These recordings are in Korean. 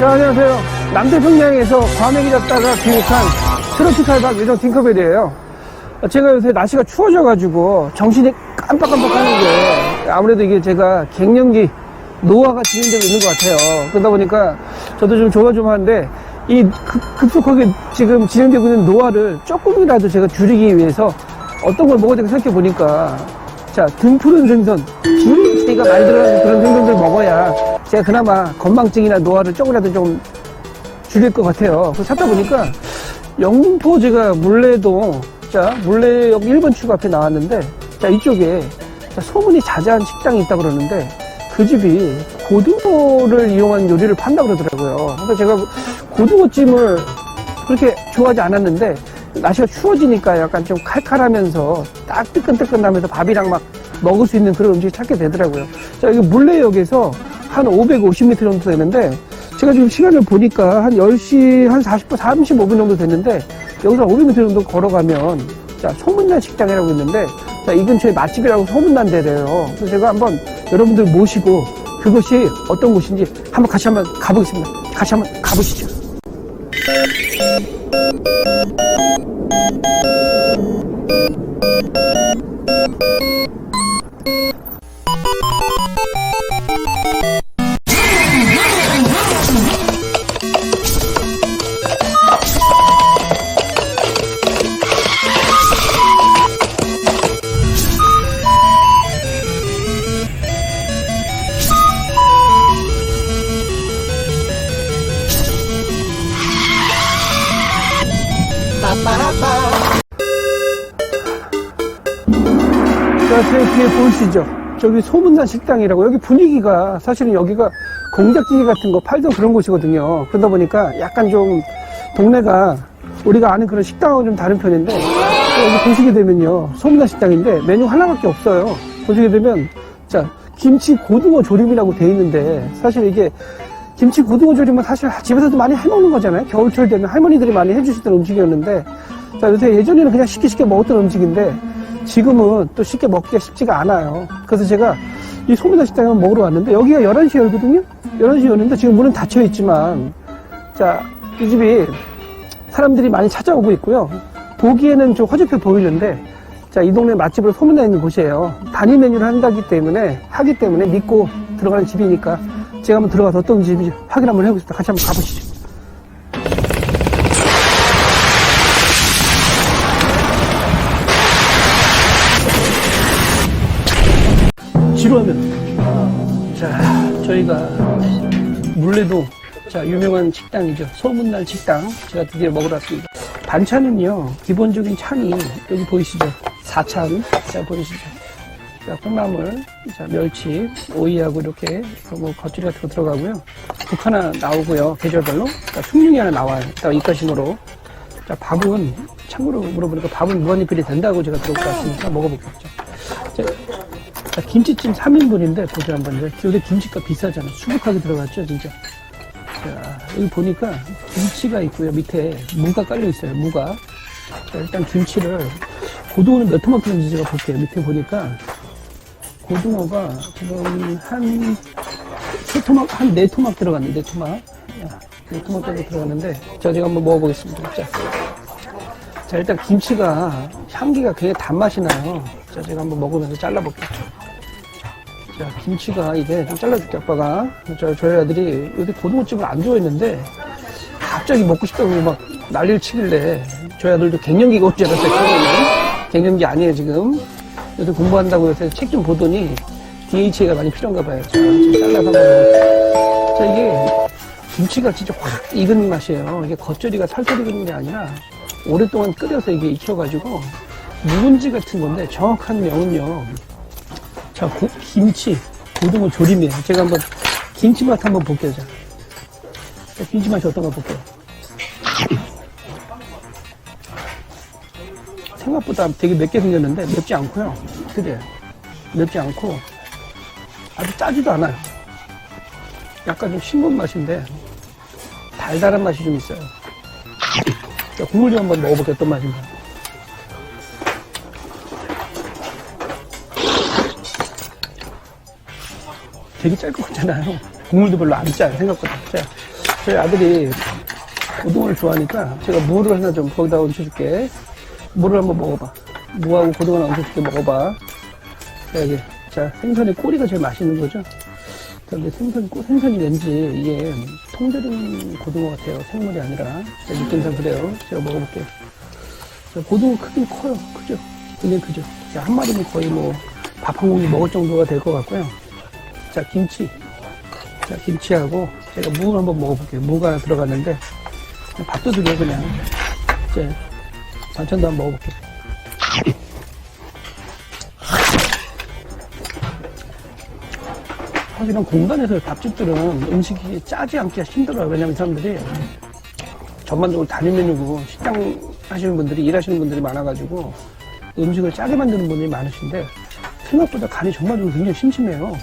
자, 안녕하세요. 남태평양에서 과메기 잡다가 귀국한 트로피칼 박 요정 팅커벨이에요. 제가 요새 날씨가 추워져가지고 정신이 깜빡깜빡 하는 게 아무래도 이게 제가 갱년기 노화가 진행되고 있는 것 같아요. 그러다 보니까 저도 좀 조마조마한데 이 급속하게 지금 진행되고 있는 노화를 조금이라도 제가 줄이기 위해서 어떤 걸 먹어야 될까 생각해 보니까 자, 등 푸른 생선, 기름기가 많이 들어가는 그런 생선들 먹어야 제가 그나마 건망증이나 노화를 조금이라도 좀 줄일 것 같아요. 그래서 찾다 보니까 영등포 제가 물레동, 자, 물레역 1번 출구 앞에 나왔는데, 자, 이쪽에 자, 소문이 자자한 식당이 있다고 그러는데, 그 집이 고등어를 이용한 요리를 판다고 그러더라고요. 그래서 제가 고등어찜을 그렇게 좋아하지 않았는데, 날씨가 추워지니까 약간 좀 칼칼하면서 딱 뜨끈뜨끈하면서 밥이랑 막 먹을 수 있는 그런 음식을 찾게 되더라고요. 자, 여기 물레역에서 한 550m 정도 되는데, 제가 지금 시간을 보니까 한 10시 한 35분 정도 됐는데, 여기서 500m 정도 걸어가면, 자, 소문난 식당이라고 있는데, 자, 이 근처에 맛집이라고 소문난 데래요. 그래서 제가 한번 여러분들 모시고 그것이 어떤 곳인지 같이 한번 가보겠습니다. 같이 한번 가보시죠. 자, 제 뒤에 보이시죠? 저기 소문난 식당이라고. 여기 분위기가 사실은 여기가 공작기계 같은 거 팔던 그런 곳이거든요. 그러다 보니까 약간 좀 동네가 우리가 아는 그런 식당하고 좀 다른 편인데, 여기 보시게 되면요, 소문난 식당인데 메뉴 하나밖에 없어요. 보시게 되면 자, 김치 고등어 조림이라고 돼 있는데, 사실 이게 김치 고등어 조림은 사실 집에서도 많이 해먹는 거잖아요. 겨울철 되면 할머니들이 많이 해주시던 음식이었는데, 자, 요새 예전에는 그냥 쉽게 먹었던 음식인데 지금은 또 쉽게 먹기가 쉽지가 않아요. 그래서 제가 이 소문난 식당에 한번 먹으러 왔는데, 여기가 11시에 열거든요. 11시에 열는데 지금 문은 닫혀 있지만, 자, 이 집이 사람들이 많이 찾아오고 있고요. 보기에는 좀 허접해 보이는데, 자, 이 동네 맛집으로 소문나 있는 곳이에요. 단일 메뉴를 하기 때문에 믿고 들어가는 집이니까 제가 한번 들어가서 어떤 집인지 확인 한번 해보겠습니다. 같이 한번 가보시죠. 지루하면, 자, 저희가 물레동, 자, 유명한 식당이죠. 소문난 식당 제가 드디어 먹으러 왔습니다. 반찬은요, 기본적인 찬이 여기 보이시죠? 4찬, 자, 보이시죠? 자, 콩나물, 자, 멸치, 오이하고 이렇게 뭐 겉절이 같은 거 들어가고요. 국 하나 나오고요, 계절별로. 자, 숭늉이 하나 나와요. 자, 입가심으로. 자, 밥은 참고로 물어보니까 밥은 무한리필이 된다고 제가 들어올 것 같으니까 먹어보겠죠. 자, 김치찜 3인분인데, 보자 한번. 요새 김치가 비싸잖아요. 수북하게 들어갔죠, 진짜. 자, 여기 보니까 김치가 있고요. 밑에 무가 깔려 있어요, 무가. 자, 일단 김치를, 고등어는 몇 토막 들었는지 제가 볼게요. 밑에 보니까, 고등어가 지금 한 4토막 들어갔네, 4토막. 4토막 정도 들어갔는데, 자, 제가 한번 먹어보겠습니다. 자, 일단 김치가 향기가 굉장히 단맛이 나요. 자, 제가 한번 먹으면서 잘라볼게요. 자, 김치가 이게 좀 잘라줄게, 아빠가. 저희 아들이 요새 고등어찜을 안 좋아했는데 갑자기 먹고 싶다고 막 난리를 치길래, 저희 아들도 갱년기가 올 줄 알았어요. 처음에는. 갱년기 아니에요, 지금. 요새 공부한다고 요새 책 좀 보더니 DHA가 많이 필요한가 봐요. 자, 좀 잘라서 먹어요. 자, 이게 김치가 진짜 확 익은 맛이에요. 이게 겉절이가 살살 익은 게 아니라 오랫동안 끓여서 이게 익혀가지고 묵은지 같은 건데, 정확한 명은요, 자, 김치 고등어 조림이에요. 제가 한번 김치 맛 한번 볼게요. 자, 김치 맛이 어떤가 볼게요. 생각보다 되게 맵게 생겼는데 맵지 않고요. 그래요. 맵지 않고 아주 짜지도 않아요. 약간 좀 싱거운 맛인데 달달한 맛이 좀 있어요. 자, 국물 좀 한번 먹어볼게요. 어떤 맛인가. 되게 짤 것 같잖아요. 국물도 별로 안 짜요, 생각보다. 자, 저희 아들이 고등어를 좋아하니까 제가 무를 하나 좀 거기다 얹혀줄게. 무를 한번 먹어봐. 무하고 고등어 하나 얹혀줄게. 먹어봐. 자, 여기. 자, 생선의 꼬리가 제일 맛있는 거죠. 근데 생선이 왠지 이게 통조림 고등어 같아요. 생물이 아니라. 자, 느낌상 그래요. 제가 먹어볼게요. 자, 고등어 크긴 커요. 크죠? 굉장히 크죠? 자, 한 마리면 거의 뭐 밥 한 공기 먹을 정도가 될 것 같고요. 자, 김치. 자, 김치하고 제가 무를 한번 먹어볼게요. 무가 들어갔는데 밥도 드려 그냥. 이제 반찬도 한번 먹어볼게요. 사실은 공간에서 밥집들은 음식이 짜지 않기가 힘들어요. 왜냐면 사람들이 전반적으로 단일 메뉴고 식당 하시는 분들이 일하시는 분들이 많아가지고 음식을 짜게 만드는 분들이 많으신데 생각보다 간이 전반적으로 굉장히 심심해요.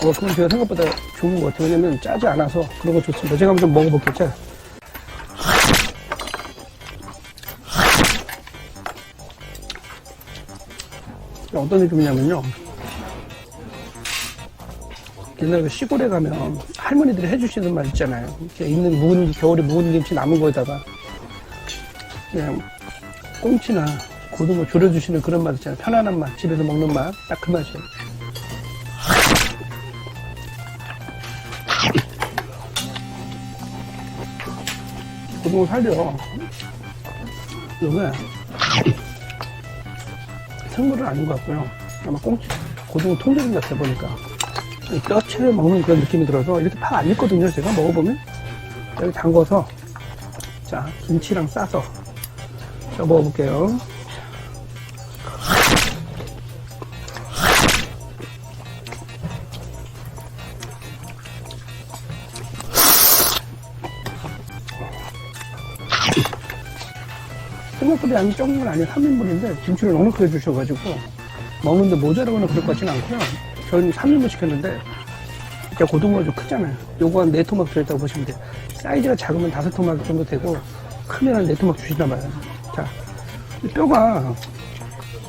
그건 제가 생각보다 좋은 것 같아요. 왜냐면 짜지 않아서 그런 거 좋습니다. 제가 한번 좀 먹어볼게요. 자. 어떤 느낌이냐면요. 옛날에 그 시골에 가면 할머니들이 해주시는 말 있잖아요. 이렇게 있는 겨울에 묵은 김치 남은 거에다가 그냥 꽁치나 고등어 졸여주시는 그런 맛 있잖아요. 편안한 맛, 집에서 먹는 맛, 딱 그 맛이에요. 고등어 살려. 이게 생물은 아닌 것 같고요. 아마 꽁치, 고등어 통조림 같아 보니까 뼈채 먹는 그런 느낌이 들어서 이렇게 팍 안 익거든요. 제가 먹어보면 여기 담궈서 자 김치랑 싸서 자 먹어볼게요. 생각보다 양이 적은 건 아니에요. 3인분인데 김치를 넉넉하게 주셔가지고 먹는데 모자라거나 그럴 것 같지는 않고요. 저희는 3인분 시켰는데 진짜 고등어가 좀 크잖아요. 요거 한 4토막 들어있다고 보시면 돼요. 사이즈가 작으면 5토막 정도 되고 크면 한 4토막 주시나봐요. 자, 뼈가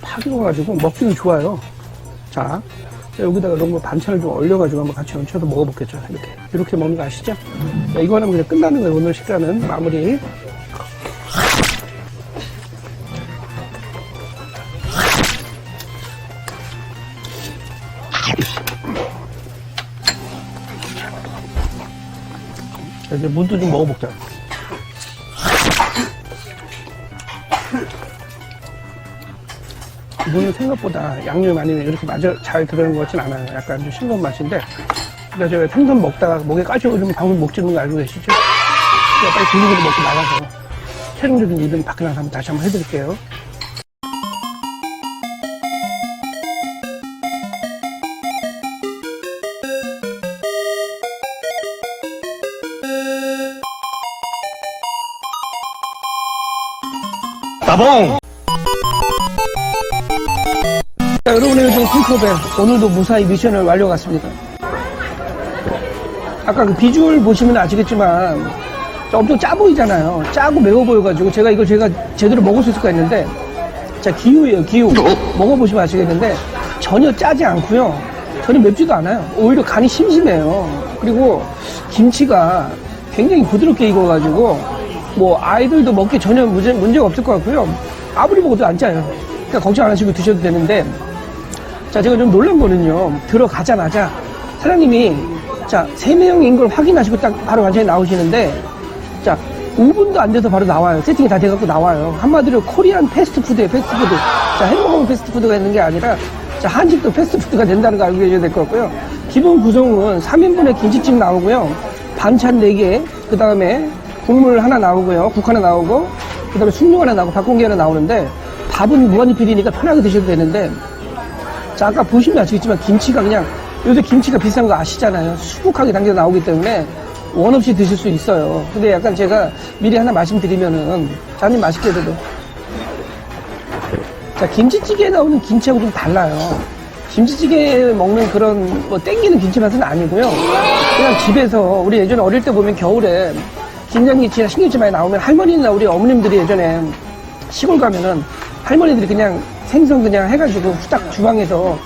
팍 익어가지고 먹기는 좋아요. 자, 여기다가 이런 거 반찬을 좀 얼려가지고 한번 같이 얹혀서 먹어보겠죠. 이렇게 먹는 거 아시죠? 자, 이거 하면 그냥 끝나는 거예요. 오늘 식사는 마무리. 이제 무도 좀 먹어볼게요. 무는 생각보다 양념이 많이 이렇게 잘 들어가는 것 같진 않아요. 약간 좀 싱거운 맛인데. 근데 제가 생선 먹다가 목에 까지오르면 방울 목 찌는 거 알고 계시죠? 제가 빨리 비누를 먹고 나가서 최종적인 이벤트 밖에 나가서 다시 한번 해드릴게요. 따봉! 자, 여러분의 요즘 핑크벨 오늘도 무사히 미션을 완료했습니다. 아까 그 비주얼 보시면 아시겠지만 엄청 짜 보이잖아요. 짜고 매워 보여가지고 제가 제대로 먹을 수 있을까 했는데 자 기우예요. 기우 먹어보시면 아시겠는데 전혀 짜지 않고요. 전혀 맵지도 않아요. 오히려 간이 심심해요. 그리고 김치가 굉장히 부드럽게 익어가지고 뭐 아이들도 먹기 전혀 문제가 없을 것 같고요. 아무리 먹어도 안 짜요. 그러니까 걱정 안 하시고 드셔도 되는데 자 제가 좀 놀란 거는요. 들어가자마자 사장님이 자 3명인 걸 확인하시고 딱 바로 완전히 나오시는데 자 5분도 안 돼서 바로 나와요. 세팅이 다 돼갖고 나와요. 한마디로 코리안 패스트푸드예요. 패스트푸드. 자 햄버거는 패스트푸드가 있는 게 아니라 자 한식도 패스트푸드가 된다는 거 알고 계셔야 될 것 같고요. 기본 구성은 3인분의 김치찜 나오고요. 반찬 4개 그 다음에 국물 하나 나오고요. 국 하나 나오고 그 다음에 숭늉 하나 나오고 밥공기 하나 나오는데 밥은 무한리필이니까 편하게 드셔도 되는데 자 아까 보시면 아시겠지만 김치가 그냥 요새 김치가 비싼 거 아시잖아요. 수북하게 당겨 나오기 때문에 원 없이 드실 수 있어요. 근데 약간 제가 미리 하나 말씀드리면은 자 한 입 맛있게 드세요. 자 김치찌개에 나오는 김치하고 좀 달라요. 김치찌개 먹는 그런 뭐 땡기는 김치 맛은 아니고요. 그냥 집에서 우리 예전에 어릴 때 보면 겨울에 김장김치나 신김치 많이 나오면 할머니나 우리 어머님들이 예전에 시골 가면은 할머니들이 그냥 생선 그냥 해가지고 후딱 주방에서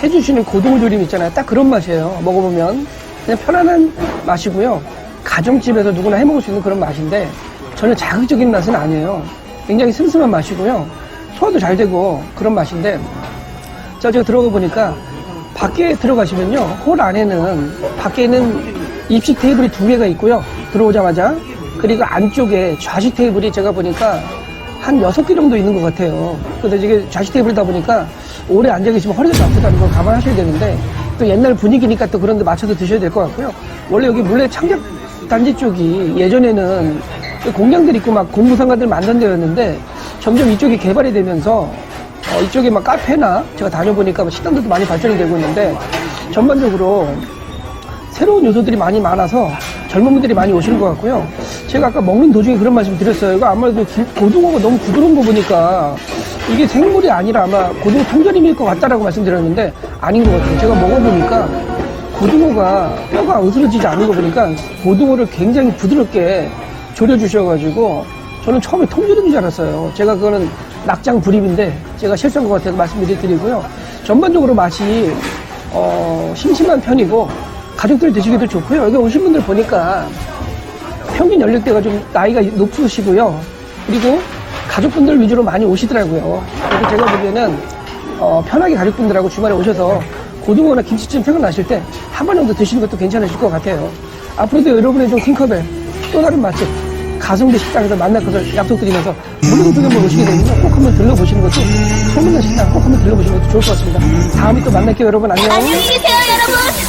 해주시는 고등어 조림 있잖아요. 딱 그런 맛이에요. 먹어보면 그냥 편안한 맛이고요. 가정집에서 누구나 해먹을 수 있는 그런 맛인데 전혀 자극적인 맛은 아니에요. 굉장히 슴슴한 맛이고요. 소화도 잘 되고 그런 맛인데 제가 들어가 보니까 밖에 들어가시면요. 홀 안에는 밖에는 입식 테이블이 2개가 있고요. 들어오자마자. 그리고 안쪽에 좌식 테이블이 제가 보니까 한 6개 정도 있는 것 같아요. 근데 이게 좌식 테이블이다 보니까 오래 앉아 계시면 허리가 아프다는 걸 감안하셔야 되는데 또 옛날 분위기니까 또 그런 데 맞춰서 드셔야 될 것 같고요. 원래 여기 물레 창작 단지 쪽이 예전에는 공장들 있고 막 공무상가들 만든 데였는데 점점 이쪽이 개발이 되면서 이쪽에 막 카페나 제가 다녀보니까 뭐 식당들도 많이 발전이 되고 있는데 전반적으로 새로운 요소들이 많이 많아서 젊은 분들이 많이 오시는 것 같고요. 제가 아까 먹는 도중에 그런 말씀 드렸어요. 이거 아무래도 고등어가 너무 부드러운 거 보니까 이게 생물이 아니라 아마 고등어 통조림일 것 같다라고 말씀드렸는데 아닌 것 같아요. 제가 먹어보니까 고등어가 뼈가 으스러지지 않은 거 보니까 고등어를 굉장히 부드럽게 졸여주셔가지고 저는 처음에 통조림인 줄 알았어요. 제가 그거는 낙장 불입인데 제가 실수한 것 같아서 말씀드리고요. 전반적으로 맛이 심심한 편이고 가족들 드시기도 좋고요. 여기 오신 분들 보니까 평균 연령대가 좀 나이가 높으시고요. 그리고 가족분들 위주로 많이 오시더라고요. 그래서 제가 보기에는 편하게 가족분들하고 주말에 오셔서 고등어나 김치찜 생각나실 때 한 번 정도 드시는 것도 괜찮으실 것 같아요. 앞으로도 여러분의 좀 킹커벨 또 다른 맛집 가성비 식당에서 만날 것을 약속드리면서 물론 한번 오시게 되면 꼭 한번 들러보시는 것도 소문난 식당 꼭 한번 들러보시는 것도 좋을 것 같습니다. 다음에 또 만날게요 여러분. 안녕. 안녕히 계세요, 여러분.